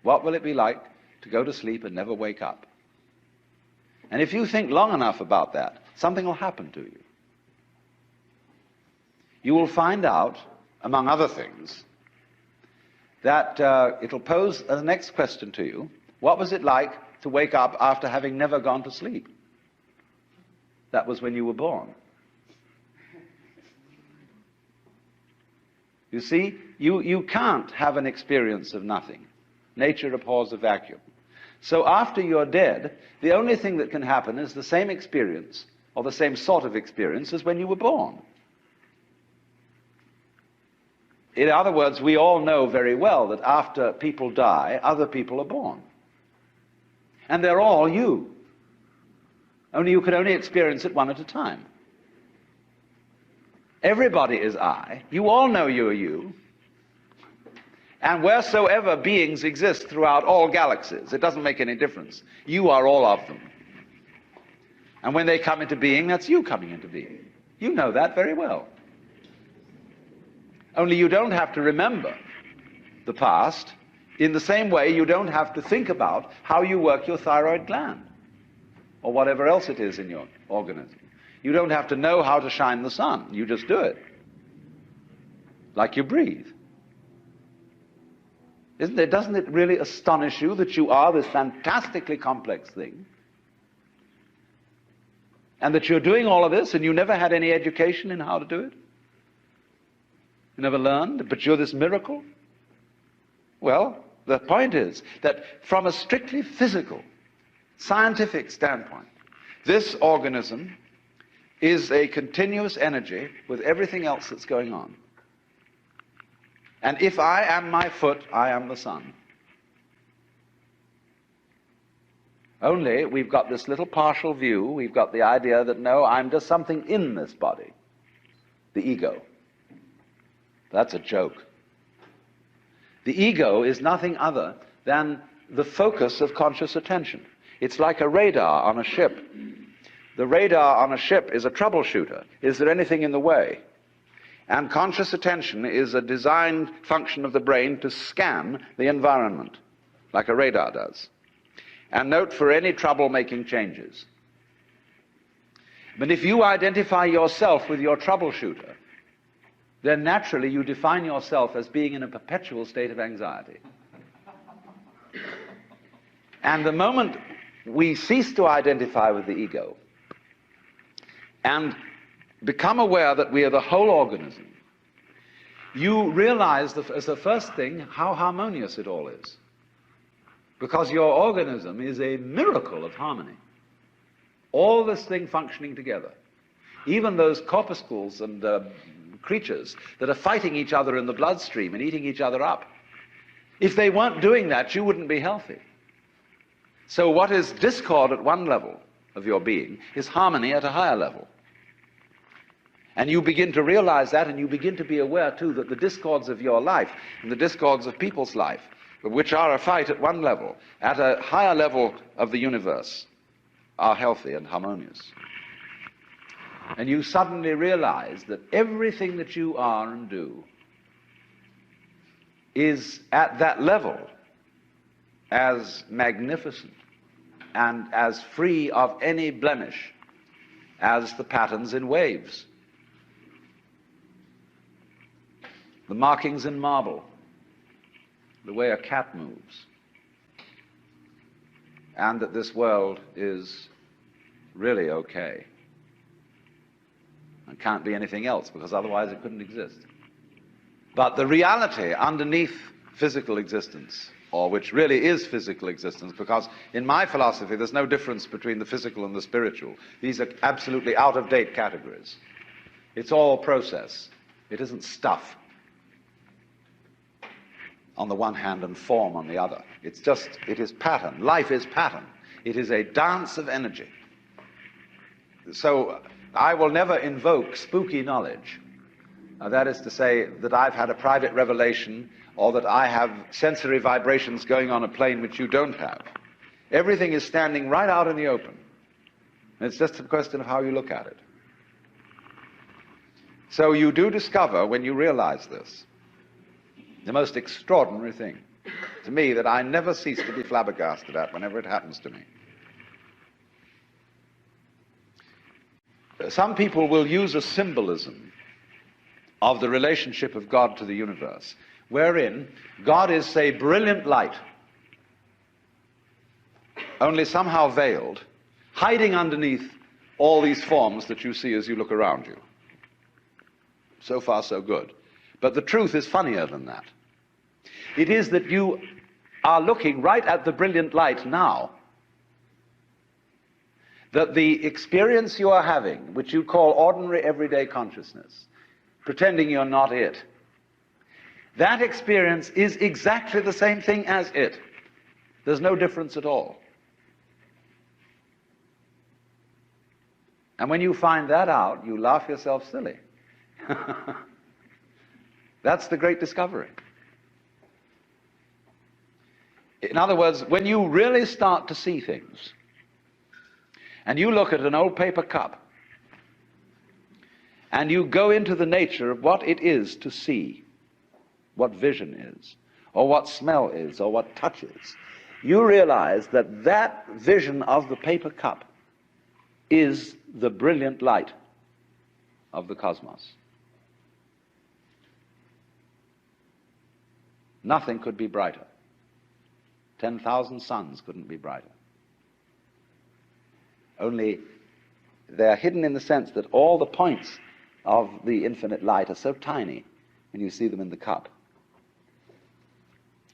What will it be like to go to sleep and never wake up? And if you think long enough about that, something will happen to you. You will find out, among other things, that it'll pose the next question to you: what was it like to wake up after having never gone to sleep? That was when you were born. You see, you can't have an experience of nothing. Nature abhors a vacuum. So after you're dead, the only thing that can happen is the same experience, or the same sort of experience, as when you were born. In other words, we all know very well that after people die, other people are born. And they're all you. Only you can only experience it one at a time. Everybody is I. You all know you are you. And wheresoever beings exist throughout all galaxies, it doesn't make any difference. You are all of them. And when they come into being, that's you coming into being. You know that very well. Only you don't have to remember the past in the same way you don't have to think about how you work your thyroid gland or whatever else it is in your organism. You don't have to know how to shine the sun. You just do it. Like you breathe. Doesn't it really astonish you that you are this fantastically complex thing? And that you're doing all of this and you never had any education in how to do it? You never learned, but you're this miracle? Well, the point is that from a strictly physical, scientific standpoint, this organism is a continuous energy with everything else that's going on. And if I am my foot, I am the sun. Only we've got this little partial view. We've got the idea that, no, I'm just something in this body, the ego. That's a joke. The ego is nothing other than the focus of conscious attention. It's like a radar on a ship. The radar on a ship is a troubleshooter. Is there anything in the way? And conscious attention is a designed function of the brain to scan the environment, like a radar does, and note for any trouble-making changes. But if you identify yourself with your troubleshooter, then naturally you define yourself as being in a perpetual state of anxiety. And the moment we cease to identify with the ego and become aware that we are the whole organism, you realize as the first thing how harmonious it all is. Because your organism is a miracle of harmony. All this thing functioning together. Even those corpuscles and creatures that are fighting each other in the bloodstream and eating each other up. If they weren't doing that, you wouldn't be healthy. So what is discord at one level of your being is harmony at a higher level. And you begin to realize that, and you begin to be aware too that the discords of your life and the discords of people's life, which are a fight at one level, at a higher level of the universe, are healthy and harmonious. And you suddenly realize that everything that you are and do is at that level as magnificent and as free of any blemish as the patterns in waves, the markings in marble, the way a cat moves, and that this world is really okay and can't be anything else, because otherwise it couldn't exist. But the reality underneath physical existence, or which really is physical existence, because in my philosophy there's no difference between the physical and the spiritual. These are absolutely out-of-date categories. It's all process. It isn't stuff on the one hand and form on the other. It is pattern. Life is pattern. It is a dance of energy. So I will never invoke spooky knowledge. That is to say that I've had a private revelation or that I have sensory vibrations going on a plane which you don't have. Everything is standing right out in the open. It's just a question of how you look at it. So you do discover, when you realize this, the most extraordinary thing. to me that I never cease to be flabbergasted at whenever it happens to me. Some people will use a symbolism of the relationship of God to the universe, wherein God is, say, brilliant light, only somehow veiled, hiding underneath all these forms that you see as you look around you. So far, so good. But the truth is funnier than that. It is that you are looking right at the brilliant light now, that the experience you are having, which you call ordinary everyday consciousness, pretending you're not it, that experience is exactly the same thing as it. There's no difference at all. And when you find that out, you laugh yourself silly. That's the great discovery. In other words, when you really start to see things, and you look at an old paper cup, and you go into the nature of what it is to see, what vision is, or what smell is, or what touch is, you realize that that vision of the paper cup is the brilliant light of the cosmos. Nothing could be brighter. 10,000 suns couldn't be brighter. Only they're hidden in the sense that all the points of the infinite light are so tiny when you see them in the cup.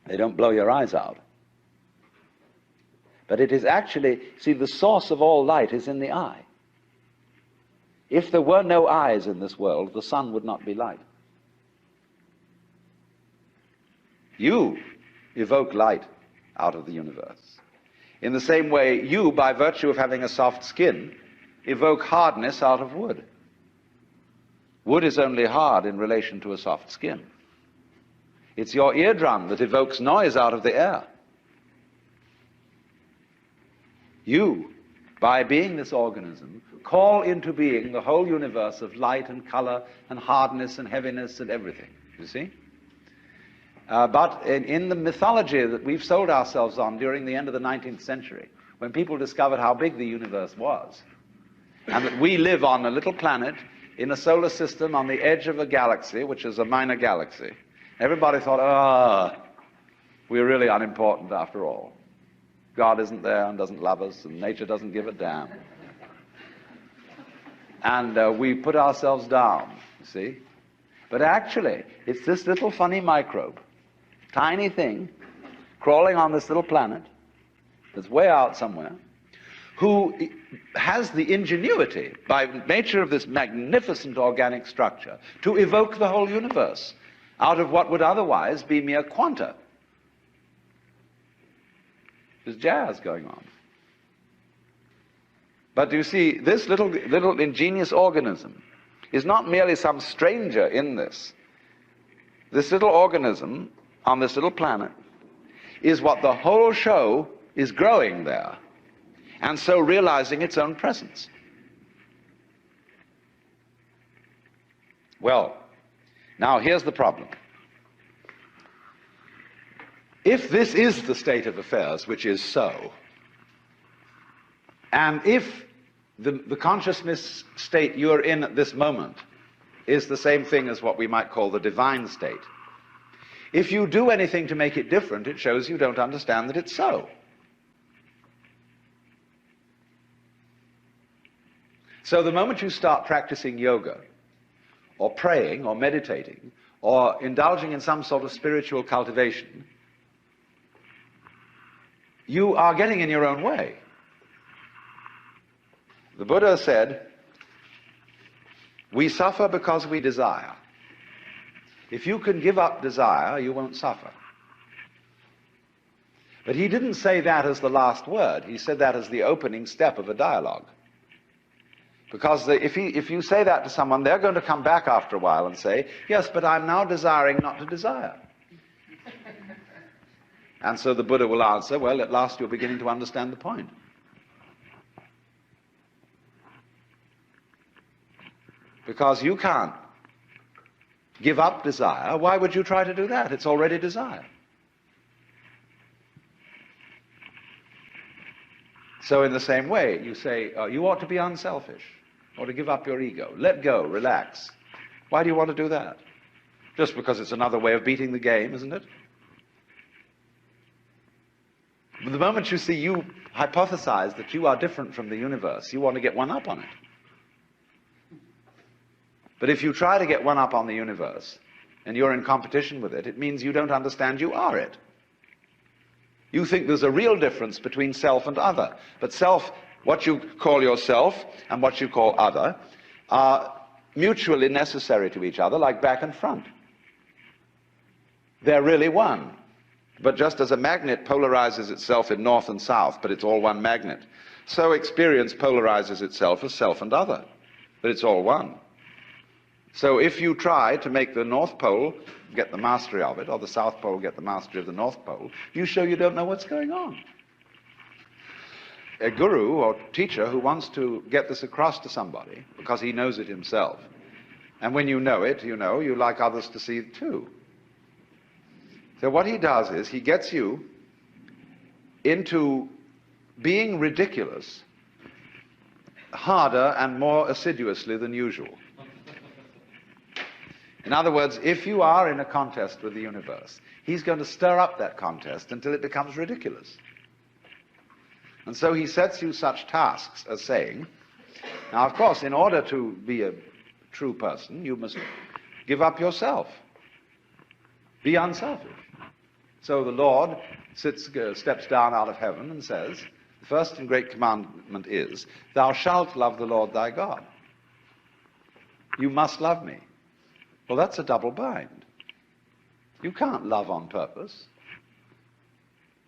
They don't blow your eyes out. But it is actually, see, the source of all light is in the eye. If there were no eyes in this world, the sun would not be light. You evoke light out of the universe. In the same way, you, by virtue of having a soft skin, evoke hardness out of wood. Wood is only hard in relation to a soft skin. It's your eardrum that evokes noise out of the air. You, by being this organism, call into being the whole universe of light and color and hardness and heaviness and everything, you see? But in the mythology that we've sold ourselves on during the end of the 19th century, when people discovered how big the universe was, and that we live on a little planet in a solar system on the edge of a galaxy, which is a minor galaxy, everybody thought, we're really unimportant after all. God isn't there and doesn't love us, and nature doesn't give a damn. And we put ourselves down, you see? But actually, it's this little funny microbe, tiny thing, crawling on this little planet that's way out somewhere, who has the ingenuity, by nature of this magnificent organic structure, to evoke the whole universe out of what would otherwise be mere quanta. There's jazz going on. But you see, this little ingenious organism is not merely some stranger in this. This little organism on this little planet is what the whole show is growing there, and so realizing its own presence. Well, now here's the problem. If this is the state of affairs, which is so, and if the consciousness state you're in at this moment is the same thing as what we might call the divine state, if you do anything to make it different, it shows you don't understand that it's so. So the moment you start practicing yoga, or praying, or meditating, or indulging in some sort of spiritual cultivation, you are getting in your own way. The Buddha said, we suffer because we desire. If you can give up desire, you won't suffer. But he didn't say that as the last word. He said that as the opening step of a dialogue. Because if you say that to someone, they're going to come back after a while and say, yes, but I'm now desiring not to desire. And so the Buddha will answer, well, at last you're beginning to understand the point. Because you can't give up desire. Why would you try to do that? It's already desire. So in the same way, you say, you ought to be unselfish, or to give up your ego. Let go, relax. Why do you want to do that? Just because it's another way of beating the game, isn't it? But the moment you see you hypothesize that you are different from the universe, you want to get one up on it. But if you try to get one up on the universe, and you're in competition with it, it means you don't understand you are it. You think there's a real difference between self and other. But self, what you call yourself and what you call other, are mutually necessary to each other, like back and front. They're really one. But just as a magnet polarizes itself in north and south, but it's all one magnet, so experience polarizes itself as self and other, but it's all one. So if you try to make the North Pole get the mastery of it, or the South Pole get the mastery of the North Pole, you show you don't know what's going on. A guru or teacher who wants to get this across to somebody, because he knows it himself, and when you know it, you know, you like others to see it too. So what he does is he gets you into being ridiculous harder and more assiduously than usual. In other words, if you are in a contest with the universe, he's going to stir up that contest until it becomes ridiculous. And so he sets you such tasks as saying, now of course, in order to be a true person, you must give up yourself. Be unselfish. So the Lord steps down out of heaven and says, the first and great commandment is, thou shalt love the Lord thy God. You must love me. Well, that's a double bind. You can't love on purpose.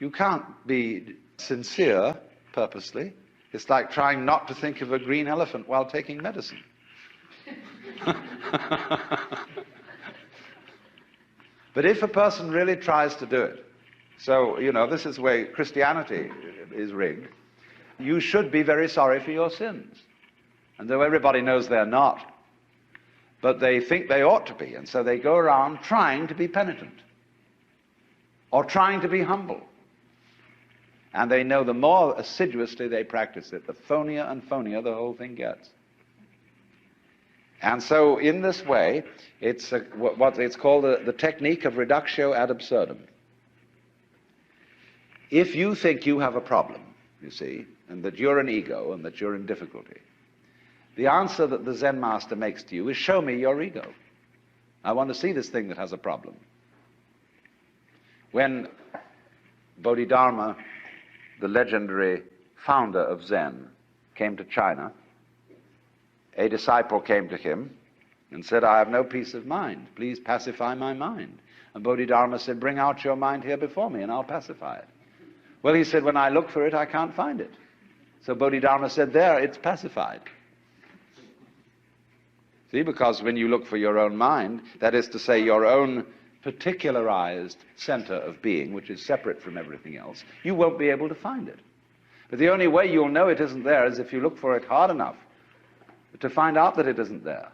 You can't be sincere purposely. It's like trying not to think of a green elephant while taking medicine. But if a person really tries to do it, so, you know, this is the way Christianity is rigged, you should be very sorry for your sins. And though everybody knows they're not, but they think they ought to be, and so they go around trying to be penitent, or trying to be humble. And they know the more assiduously they practice it, the phonier and phonier the whole thing gets. And so in this way, it's what it's called the technique of reductio ad absurdum. If you think you have a problem, you see, and that you're an ego and that you're in difficulty, the answer that the Zen master makes to you is, show me your ego. I want to see this thing that has a problem. When Bodhidharma, the legendary founder of Zen, came to China, a disciple came to him and said, I have no peace of mind. Please pacify my mind. And Bodhidharma said, bring out your mind here before me and I'll pacify it. Well, he said, when I look for it, I can't find it. So Bodhidharma said, there, it's pacified. See, because when you look for your own mind, that is to say your own particularized center of being, which is separate from everything else, you won't be able to find it. But the only way you'll know it isn't there is if you look for it hard enough to find out that it isn't there.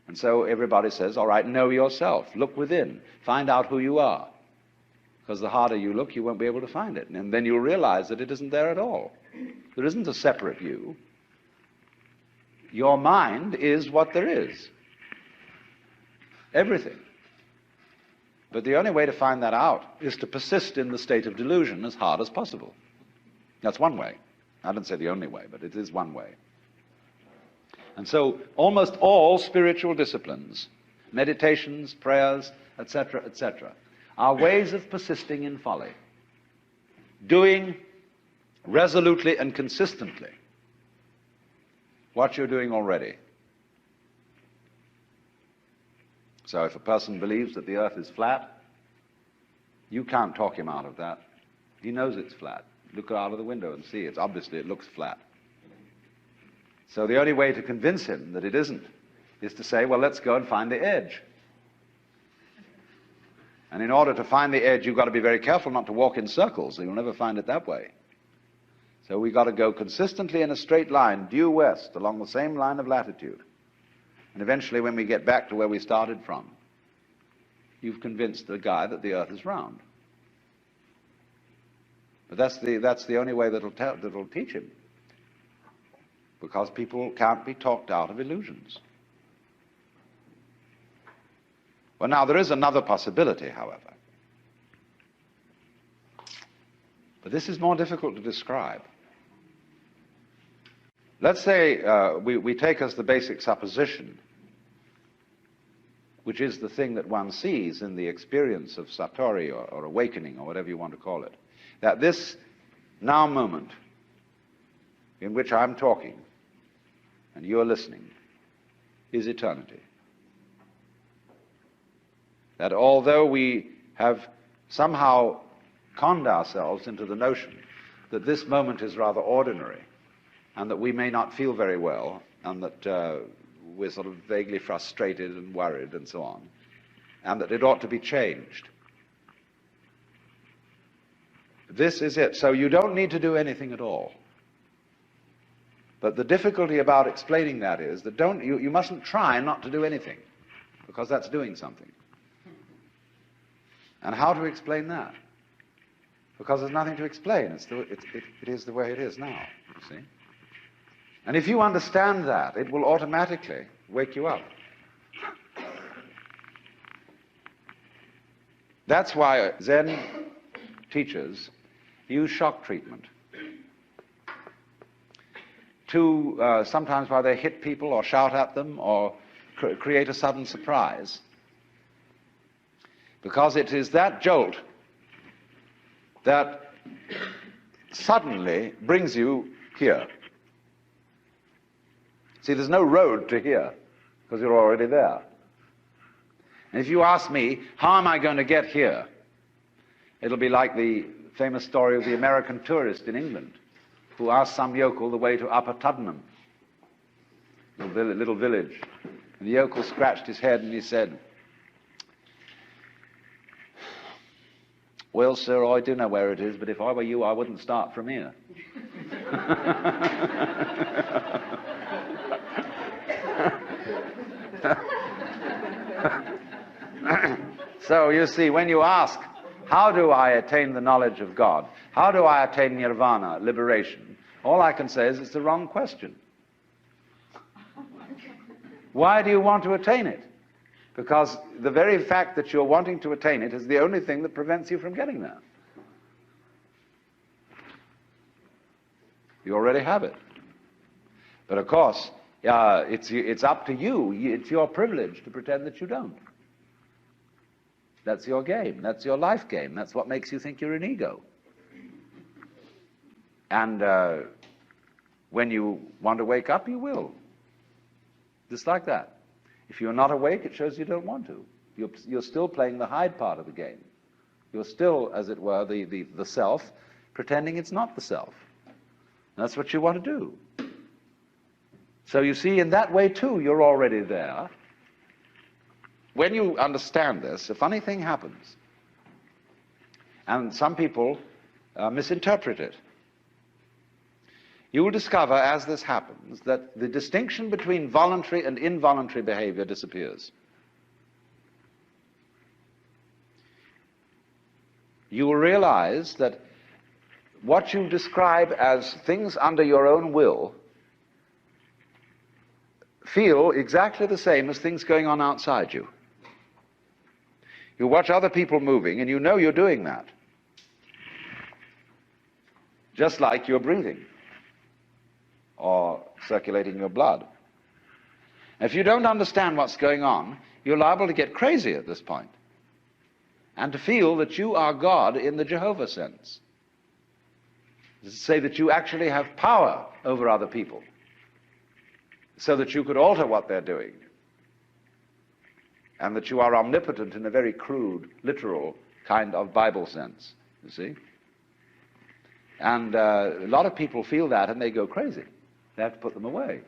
And so everybody says, all right, know yourself, look within, find out who you are. Because the harder you look, you won't be able to find it. And then you'll realize that it isn't there at all. There isn't a separate you. Your mind is what there is. Everything. But the only way to find that out is to persist in the state of delusion as hard as possible. That's one way. I don't say the only way, but it is one way. And so almost all spiritual disciplines, meditations, prayers, etc., are ways of persisting in folly. Doing resolutely and consistently what you're doing already. So if a person believes that the earth is flat, you can't talk him out of that. He knows it's flat. Look out of the window and see it. Obviously it looks flat. So the only way to convince him that it isn't is to say, well, let's go and find the edge. And in order to find the edge, you've got to be very careful not to walk in circles, or you'll never find it that way. So we've got to go consistently in a straight line, due west, along the same line of latitude. And eventually, when we get back to where we started from, you've convinced the guy that the earth is round. But that's the only way that'll teach him. Because people can't be talked out of illusions. Well, now, there is another possibility, however. But this is more difficult to describe. Let's say we take as the basic supposition, which is the thing that one sees in the experience of Satori or awakening or whatever you want to call it, that this now moment in which I'm talking and you're listening is eternity. That although we have somehow conned ourselves into the notion that this moment is rather ordinary and that we may not feel very well and that we're sort of vaguely frustrated and worried and so on, and that it ought to be changed. This is it. So you don't need to do anything at all. But the difficulty about explaining that is that you mustn't try not to do anything, because that's doing something. And how to explain that? Because there's nothing to explain. It is the way it is now, you see. And if you understand that, it will automatically wake you up. That's why Zen teachers use shock treatment to sometimes why they hit people or shout at them or create a sudden surprise. Because it is that jolt that suddenly brings you here. See, there's no road to here, because you're already there. And if you ask me, how am I going to get here? It'll be like the famous story of the American tourist in England who asked some yokel the way to Upper Tuddenham, a little village. And the yokel scratched his head and he said, "Well, sir, I do know where it is, but if I were you, I wouldn't start from here." So you see, when you ask, how do I attain the knowledge of God? How do I attain nirvana, liberation? All I can say is it's the wrong question. Why do you want to attain it? Because the very fact that you're wanting to attain it is the only thing that prevents you from getting there. You already have it. But of course, it's up to you. It's your privilege to pretend that you don't. That's your game. That's your life game. That's what makes you think you're an ego. And when you want to wake up, you will. Just like that. If you're not awake, it shows you don't want to. You're still playing the hide part of the game. You're still, as it were, the self, pretending it's not the self. That's what you want to do. So you see, in that way, too, you're already there. When you understand this, a funny thing happens. And some people misinterpret it. You will discover, as this happens, that the distinction between voluntary and involuntary behavior disappears. You will realize that what you describe as things under your own will feel exactly the same as things going on outside you. You watch other people moving, and you know you're doing that. Just like you're breathing or circulating your blood. If you don't understand what's going on, you're liable to get crazy at this point and to feel that you are God in the Jehovah sense. To say that you actually have power over other people so that you could alter what they're doing, and that you are omnipotent in a very crude, literal kind of Bible sense, you see. And a lot of people feel that and they go crazy. They have to put them away.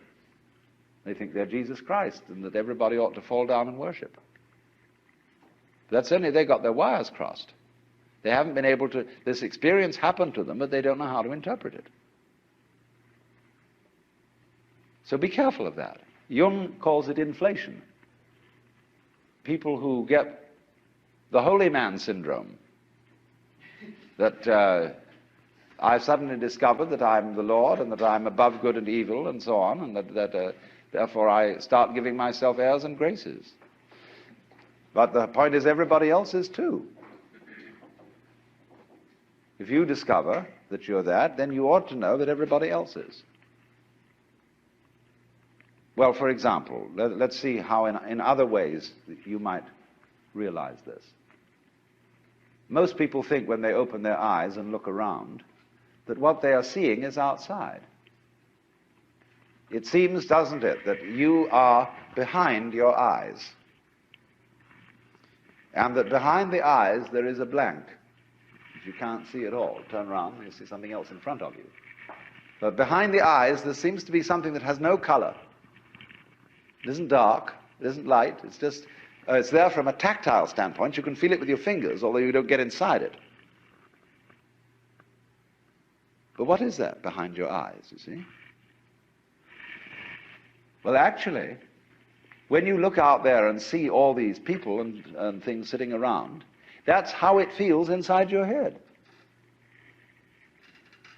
They think they're Jesus Christ and that everybody ought to fall down and worship. That's only they got their wires crossed. They haven't been able to, this experience happened to them, but they don't know how to interpret it. So be careful of that. Jung calls it inflation. People who get the holy man syndrome, that I've suddenly discovered that I'm the Lord and that I'm above good and evil and so on, and that therefore I start giving myself airs and graces. But the point is, everybody else is too. If you discover that you're that, then you ought to know that everybody else is. Well, for example, let's see how in other ways you might realize this. Most people think when they open their eyes and look around that what they are seeing is outside. It seems, doesn't it, that you are behind your eyes, and that behind the eyes there is a blank which you can't see at all. Turn around and you see something else in front of you. But behind the eyes there seems to be something that has no color. It isn't dark, it isn't light, it's just, it's there from a tactile standpoint. You can feel it with your fingers, although you don't get inside it. But what is that behind your eyes, you see? Well, actually, when you look out there and see all these people and things sitting around, that's how it feels inside your head.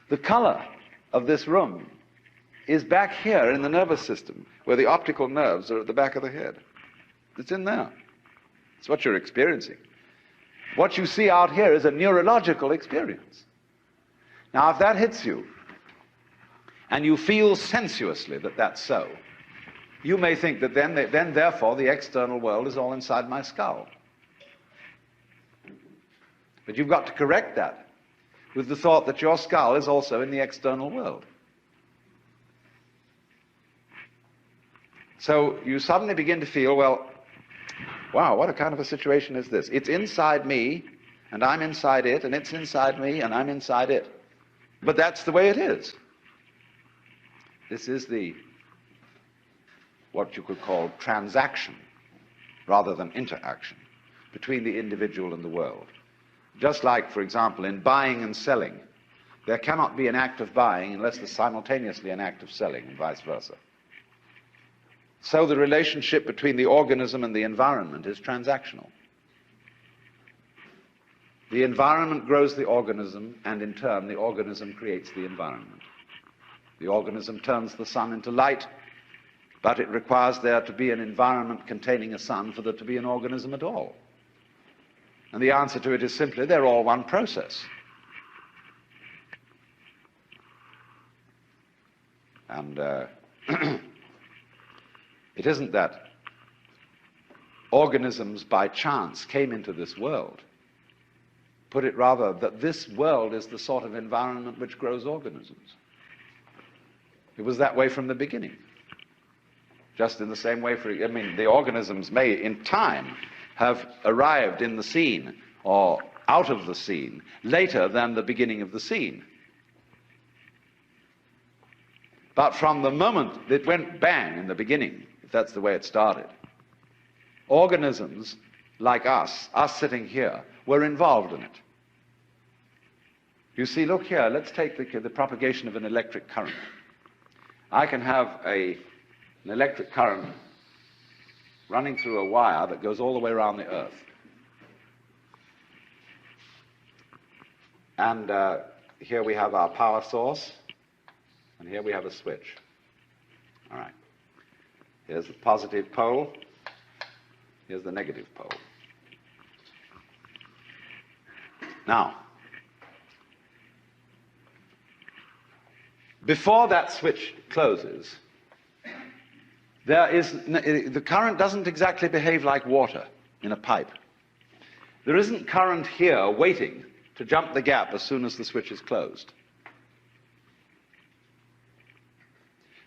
The color of this room is back here in the nervous system, where the optical nerves are at the back of the head. It's in there. It's what you're experiencing. What you see out here is a neurological experience. Now, if that hits you, and you feel sensuously that that's so, you may think that then therefore, the external world is all inside my skull. But you've got to correct that with the thought that your skull is also in the external world. So you suddenly begin to feel, well, wow, what a kind of a situation is this? It's inside me, and I'm inside it, and it's inside me, and I'm inside it. But that's the way it is. This is what you could call transaction, rather than interaction, between the individual and the world. Just like, for example, in buying and selling, there cannot be an act of buying unless there's simultaneously an act of selling, and vice versa. So the relationship between the organism and the environment is transactional. The environment grows the organism, and in turn the organism creates the environment. The organism turns the sun into light, but it requires there to be an environment containing a sun for there to be an organism at all. And the answer to it is simply, they're all one process. And it isn't that organisms by chance came into this world. Put it rather that this world is the sort of environment which grows organisms. It was that way from the beginning. Just in the same way, the organisms may, in time, have arrived in the scene or out of the scene later than the beginning of the scene. But from the moment it went bang in the beginning, if that's the way it started, organisms like us sitting here, were involved in it. You see, look here, let's take the propagation of an electric current. I can have an electric current running through a wire that goes all the way around the Earth. And here we have our power source, and here we have a switch. All right. Here's the positive pole. Here's the negative pole. Now, before that switch closes, the current doesn't exactly behave like water in a pipe. There isn't current here waiting to jump the gap as soon as the switch is closed.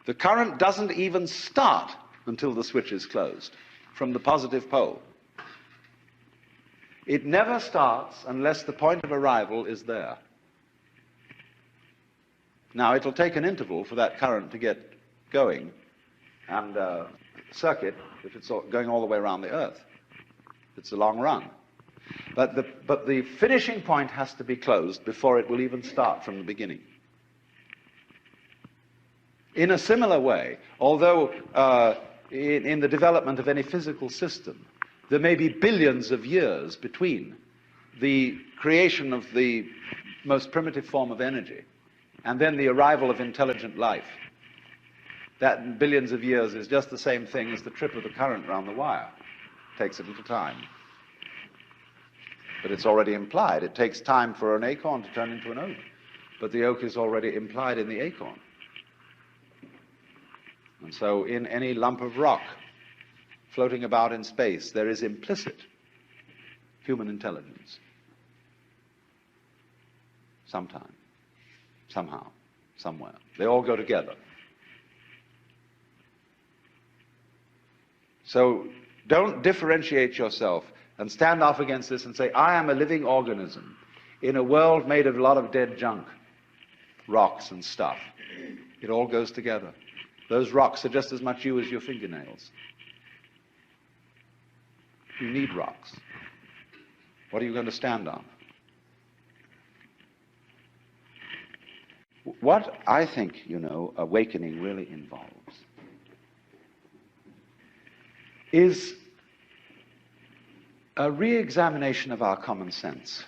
The current doesn't even start until the switch is closed from the positive pole. It never starts unless the point of arrival is there. Now, it'll take an interval for that current to get going and circuit if it's going all the way around the Earth. It's a long run. But the finishing point has to be closed before it will even start from the beginning. In a similar way, although in the development of any physical system, there may be billions of years between the creation of the most primitive form of energy, and then the arrival of intelligent life. That in billions of years is just the same thing as the trip of the current round the wire. It takes a little time. But it's already implied. It takes time for an acorn to turn into an oak. But the oak is already implied in the acorn. And so in any lump of rock floating about in space, there is implicit human intelligence. Sometime, somehow, somewhere. They all go together. So don't differentiate yourself and stand off against this and say, I am a living organism in a world made of a lot of dead junk, rocks and stuff. It all goes together. Those rocks are just as much you as your fingernails. You need rocks. What are you going to stand on? What I think, awakening really involves is a re-examination of our common sense.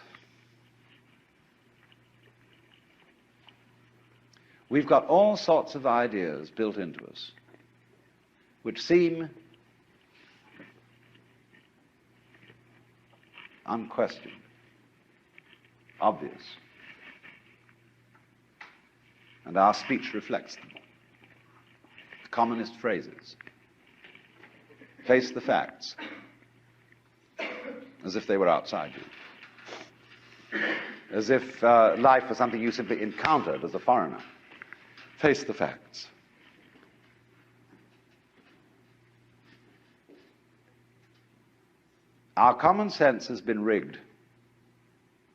We've got all sorts of ideas built into us which seem unquestioned, obvious, and our speech reflects them. The commonest phrases. Face the facts, as if they were outside you. As if life was something you simply encountered as a foreigner. Face the facts. Our common sense has been rigged,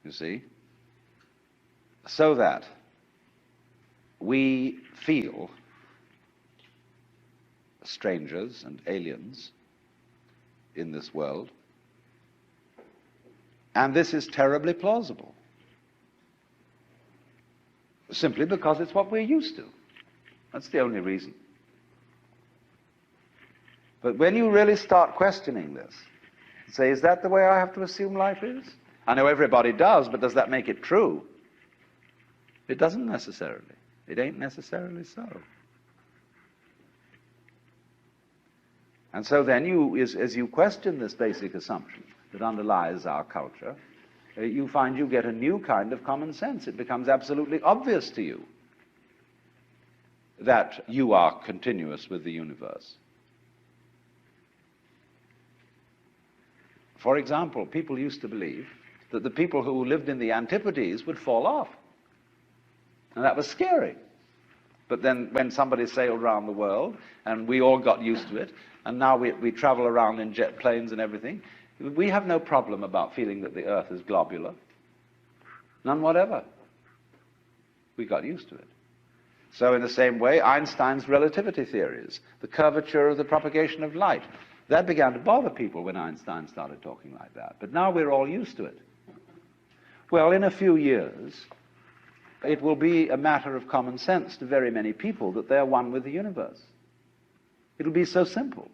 you see, so that we feel strangers and aliens in this world, and this is terribly plausible, simply because it's what we're used to. That's the only reason. But when you really start questioning this, say, is that the way I have to assume life is? I know everybody does, but does that make it true? It doesn't necessarily. It ain't necessarily so. And so then as you question this basic assumption that underlies our culture, you find you get a new kind of common sense. It becomes absolutely obvious to you that you are continuous with the universe. For example, people used to believe that the people who lived in the Antipodes would fall off. And that was scary. But then when somebody sailed around the world, and we all got used to it, and now we travel around in jet planes and everything, we have no problem about feeling that the Earth is globular. None whatever. We got used to it. So in the same way, Einstein's relativity theories, the curvature of the propagation of light, that began to bother people when Einstein started talking like that. But now we're all used to it. Well, in a few years, it will be a matter of common sense to very many people that they're one with the universe. It'll be so simple.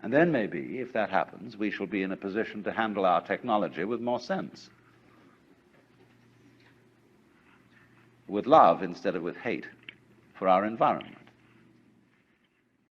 And then maybe, if that happens, we shall be in a position to handle our technology with more sense. With love instead of with hate for our environment.